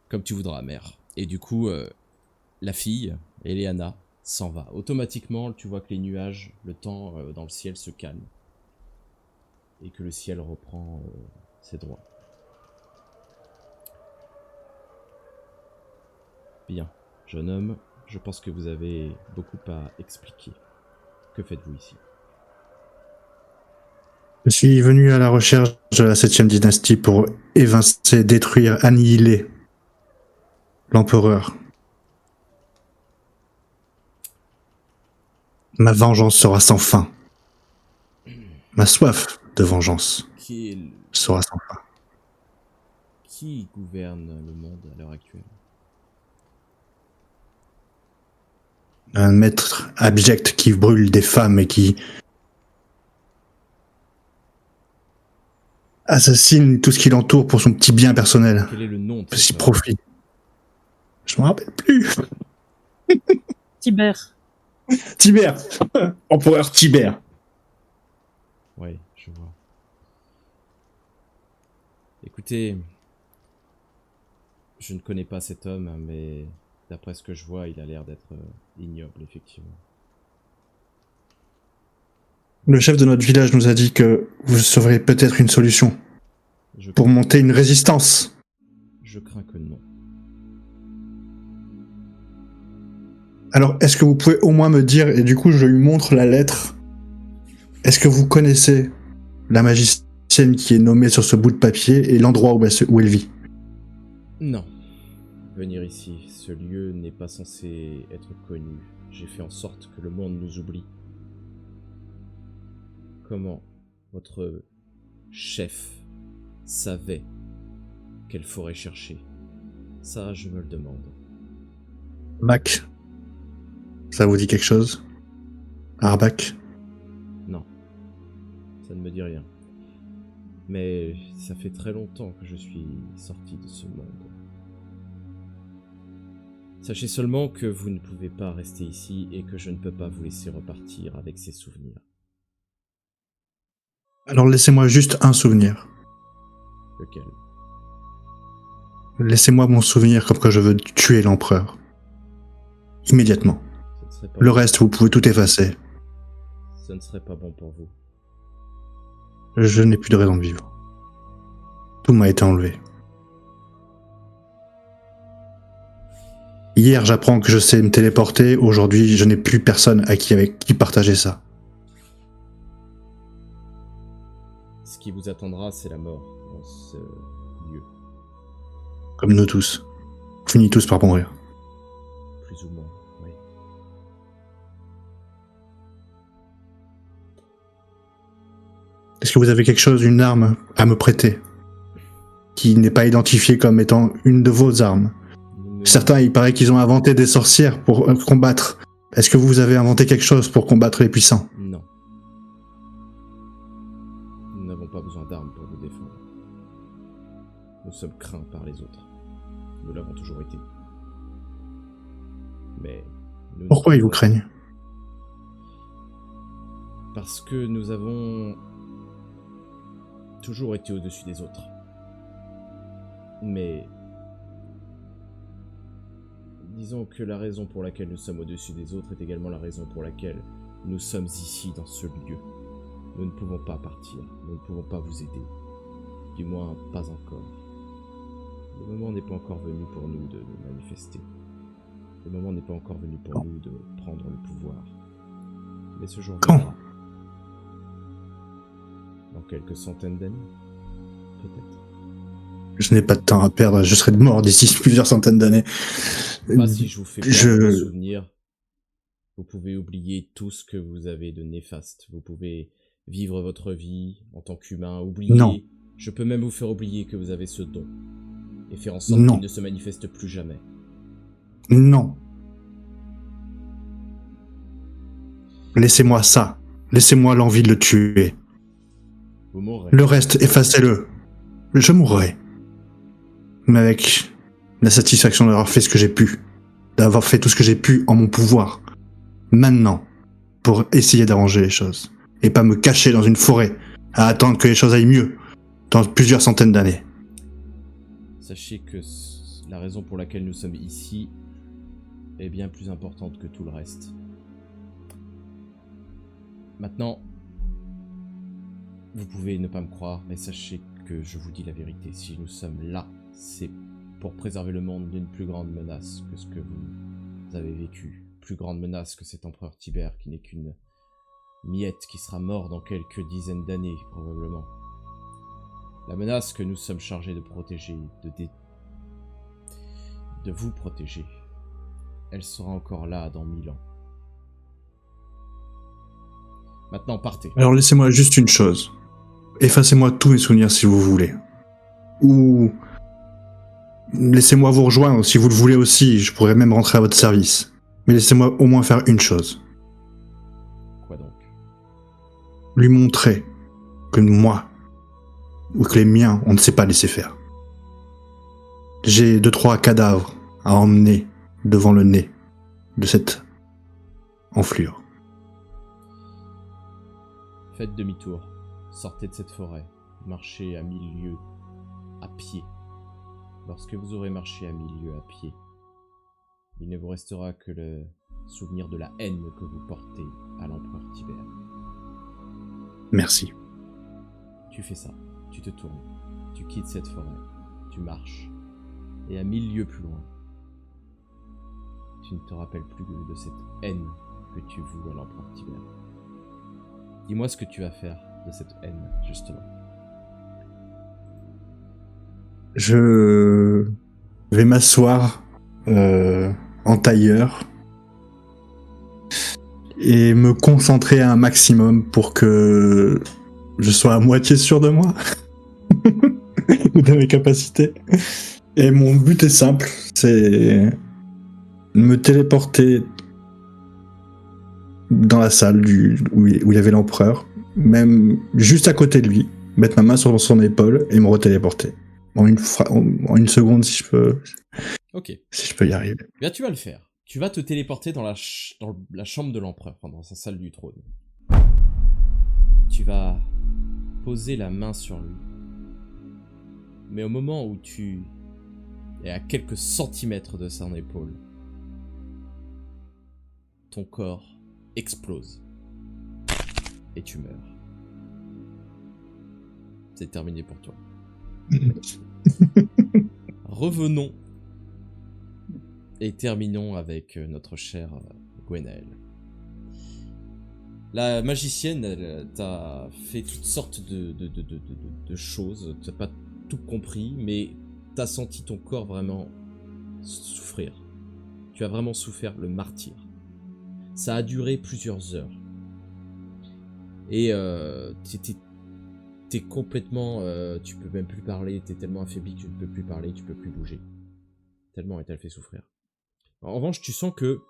Comme tu voudras, mère. Et du coup, la fille, Eleana, s'en va. Automatiquement, tu vois que les nuages, le temps dans le ciel se calme. Et que le ciel reprend ses droits. Bien, jeune homme, je pense que vous avez beaucoup à expliquer. Que faites-vous ici? Je suis venu à la recherche de la 7e dynastie pour évincer, détruire, annihiler l'empereur. Ma vengeance sera sans fin. Ma soif de vengeance sera sans fin. Qui gouverne le monde à l'heure actuelle? Un maître abject qui brûle des femmes et qui assassine tout ce qui l'entoure pour son petit bien personnel. Quel est le nom de Parce qu'il cet homme? profite. Je me rappelle plus. Tibère. Tibère. Empereur Tibère. Oui, je vois. Écoutez, je ne connais pas cet homme, mais d'après ce que je vois, il a l'air d'être ignoble, effectivement. Le chef de notre village nous a dit que vous sauriez peut-être une solution pour monter une résistance. Je crains que non. Alors, est-ce que vous pouvez au moins me dire, et du coup je lui montre la lettre, est-ce que vous connaissez la magicienne qui est nommée sur ce bout de papier et l'endroit où elle vit? Non. Venir ici, ce lieu n'est pas censé être connu. J'ai fait en sorte que le monde nous oublie. Comment votre chef savait quelle forêt chercher? Ça, je me le demande. Mac. Ça vous dit quelque chose? Arbac? Non, ça ne me dit rien. Mais ça fait très longtemps que je suis sorti de ce monde. Sachez seulement que vous ne pouvez pas rester ici et que je ne peux pas vous laisser repartir avec ces souvenirs. Alors laissez-moi juste un souvenir. Lequel? Laissez-moi mon souvenir comme que je veux tuer l'empereur. Immédiatement. Le reste, vous pouvez tout effacer. Ce ne serait pas bon pour vous. Je n'ai plus de raison de vivre. Tout m'a été enlevé. Hier, j'apprends que je sais me téléporter. Aujourd'hui, je n'ai plus personne avec qui partager ça. Ce qui vous attendra, c'est la mort dans ce lieu. Comme nous tous. On finit tous par mourir. Plus ou moins, oui. Est-ce que vous avez quelque chose, une arme à me prêter qui n'est pas identifiée comme étant une de vos armes? Certains, il paraît qu'ils ont inventé des sorcières pour combattre. Est-ce que vous avez inventé quelque chose pour combattre les puissants? Non. Nous n'avons pas besoin d'armes pour nous défendre. Nous sommes craints par les autres. Nous l'avons toujours été. Mais nous ne Pourquoi ils vous pouvons- craignent? Parce que nous avons toujours été au-dessus des autres. Mais disons que la raison pour laquelle nous sommes au-dessus des autres est également la raison pour laquelle nous sommes ici, dans ce lieu. Nous ne pouvons pas partir, nous ne pouvons pas vous aider. Du moins, pas encore. Le moment n'est pas encore venu pour nous de nous manifester. Le moment n'est pas encore venu pour nous de prendre le pouvoir. Mais ce jour Quand? viendra. Dans quelques centaines d'années, peut-être. Je n'ai pas de temps à perdre, je serai mort d'ici plusieurs centaines d'années. Pas si je vous fais perdre Je- vos souvenirs. Vous pouvez oublier tout ce que vous avez de néfaste. Vous pouvez vivre votre vie en tant qu'humain, oublier. Non. Je peux même vous faire oublier que vous avez ce don. Et faire en sorte Non. qu'il ne se manifeste plus jamais. Non. Laissez-moi ça. Laissez-moi l'envie de le tuer. Vous mourrez. Le reste, effacez-le. Je mourrai. Mais avec la satisfaction d'avoir fait ce que j'ai pu. D'avoir fait tout ce que j'ai pu en mon pouvoir. Maintenant. Pour essayer d'arranger les choses. Et pas me cacher dans une forêt. À attendre que les choses aillent mieux. Dans plusieurs centaines d'années. Sachez que la raison pour laquelle nous sommes ici est bien plus importante que tout le reste. Maintenant, vous pouvez ne pas me croire, mais sachez que je vous dis la vérité. Si nous sommes là, c'est pour préserver le monde d'une plus grande menace que ce que vous avez vécu. Plus grande menace que cet empereur Tibère qui n'est qu'une miette qui sera mort dans quelques dizaines d'années, probablement. La menace que nous sommes chargés de protéger, de vous protéger, elle sera encore là dans 1000 ans. Maintenant, partez. Alors laissez-moi juste une chose. Effacez-moi tous mes souvenirs si vous voulez. Ou laissez-moi vous rejoindre si vous le voulez aussi, je pourrais même rentrer à votre service. Mais laissez-moi au moins faire une chose. Quoi donc? Lui montrer que moi, ou que les miens, on ne sait pas laisser faire. J'ai 2-3 cadavres à emmener devant le nez de cette enflure. Faites demi-tour. Sortez de cette forêt. Marchez à 1000 lieues à pied. Lorsque vous aurez marché à 1000 lieues à pied, il ne vous restera que le souvenir de la haine que vous portez à l'empereur Tibère. Merci. Tu fais ça. Tu te tournes. Tu quittes cette forêt. Tu marches. Et à 1000 lieues plus loin, tu ne te rappelles plus de cette haine que tu voues à l'empereur Tibère. Dis-moi ce que tu vas faire de cette haine, justement. Je vais m'asseoir en tailleur et me concentrer un maximum pour que je sois à moitié sûr de moi ou de mes capacités. Et mon but est simple, c'est me téléporter dans la salle où il y avait l'empereur, même juste à côté de lui, mettre ma main sur son épaule et me retéléporter. En une seconde, si Ok. je peux y arriver. Bien, tu vas le faire. Tu vas te téléporter dans la chambre de l'empereur, dans sa salle du trône. Tu vas poser la main sur lui. Mais au moment où tu es à quelques centimètres de son épaule, ton corps explose. Et tu meurs. C'est terminé pour toi. Revenons et terminons avec notre chère Gwenaël. La magicienne, elle t'a fait toutes sortes de choses. Tu n'as pas tout compris, mais tu as senti ton corps vraiment souffrir. Tu as vraiment souffert le martyre. Ça a duré plusieurs heures. Et t'es complètement... tu peux même plus parler, t'es tellement affaibli que tu ne peux plus parler, tu peux plus bouger. Tellement elle t'a fait souffrir. En revanche, tu sens que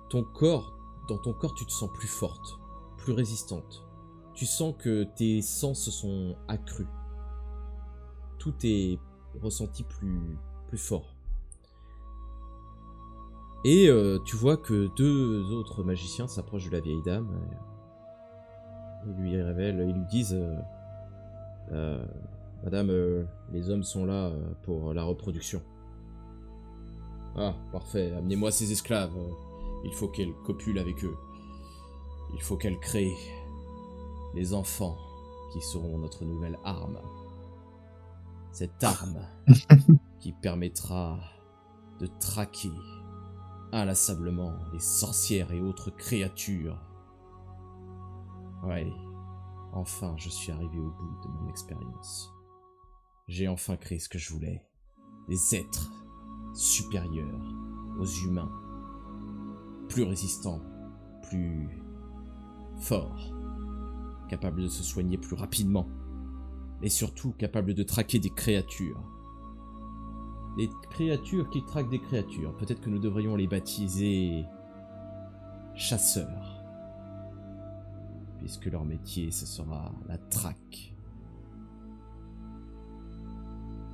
ton corps, dans ton corps, tu te sens plus forte, plus résistante. Tu sens que tes sens se sont accrus. Tout est ressenti plus fort. Et tu vois que 2 autres magiciens s'approchent de la vieille dame. Ils lui révèlent, ils lui disent Madame, les hommes sont là pour la reproduction. Ah, parfait, amenez-moi ces esclaves. Il faut qu'elle copule avec eux. Il faut qu'elle crée les enfants qui seront notre nouvelle arme. Cette arme qui permettra de traquer inlassablement les sorcières et autres créatures. Ouais, enfin je suis arrivé au bout de mon expérience. J'ai enfin créé ce que je voulais. Des êtres supérieurs aux humains. Plus résistants, plus forts. Capables de se soigner plus rapidement. Et surtout capables de traquer des créatures. Des créatures qui traquent des créatures. Peut-être que nous devrions les baptiser chasseurs. Puisque leur métier, ce sera la traque.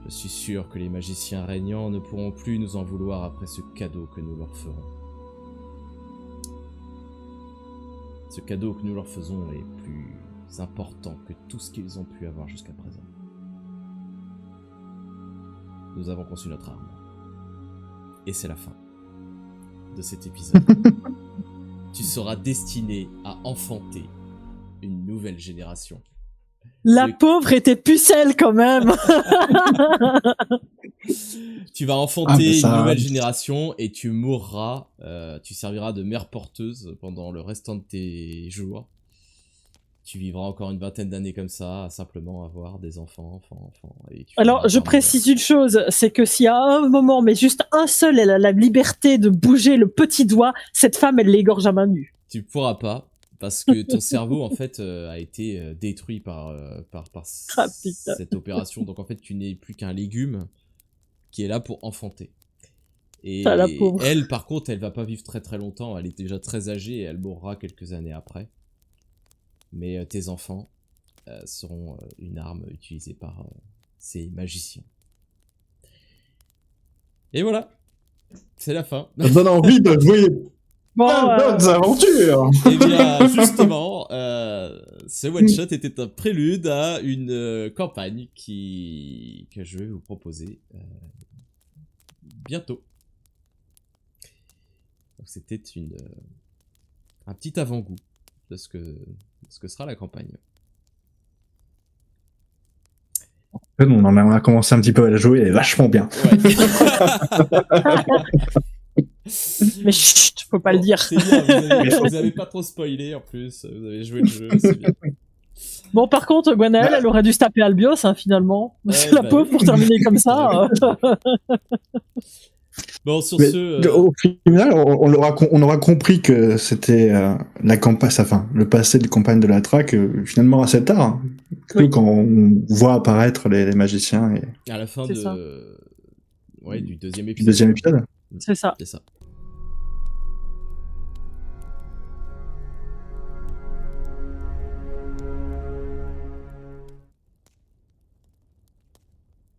Je suis sûr que les magiciens régnants ne pourront plus nous en vouloir après ce cadeau que nous leur ferons. Ce cadeau que nous leur faisons est plus important que tout ce qu'ils ont pu avoir jusqu'à présent. Nous avons conçu notre arme. Et c'est la fin de cet épisode. Tu seras destiné à enfanter une nouvelle génération. La pauvre était pucelle quand même. Tu vas enfanter ça- une nouvelle génération et tu mourras. Tu serviras de mère porteuse pendant le restant de tes jours. Tu vivras encore une vingtaine d'années comme ça, à simplement avoir des enfants. Et tu Alors, finiras je par précise mourir. une chose, c'est que s'il y a un moment, mais juste un seul, elle a la liberté de bouger le petit doigt, cette femme, elle l'égorge à main nue. Tu pourras pas, parce que ton cerveau, en fait, a été détruit par Ah, putain. cette opération. Donc, en fait, tu n'es plus qu'un légume qui est là pour enfanter. Et Ah, la pauvre. elle, par contre, elle va pas vivre très très longtemps. Elle est déjà très âgée et elle mourra quelques années après. Mais tes enfants seront une arme utilisée par ces magiciens. Et voilà, c'est la fin. Ça donne envie de jouer Bon, d'autres aventures. Et bien, justement, ce one-shot était un prélude à une campagne que je vais vous proposer bientôt. Donc, c'était un petit avant-goût de ce que sera la campagne. Nous, on a commencé un petit peu à la jouer, elle est vachement bien. Ouais. mais chut, faut pas le dire. C'est bien, vous avez pas trop spoilé en plus, vous avez joué le jeu, c'est bien. Bon, par contre, Gwenaëlle, elle aurait dû se taper Albios, hein, finalement. Ouais, C'est la bah pauvre oui. pour terminer comme ça. Bon, sur Mais, ce... au final, on aura compris que c'était la campagne, enfin, le passé de campagne de la traque, finalement assez tard. Hein, que Oui. quand on voit apparaître les magiciens et à la fin C'est ça. du deuxième le épisode. deuxième épisode. C'est ça. C'est ça.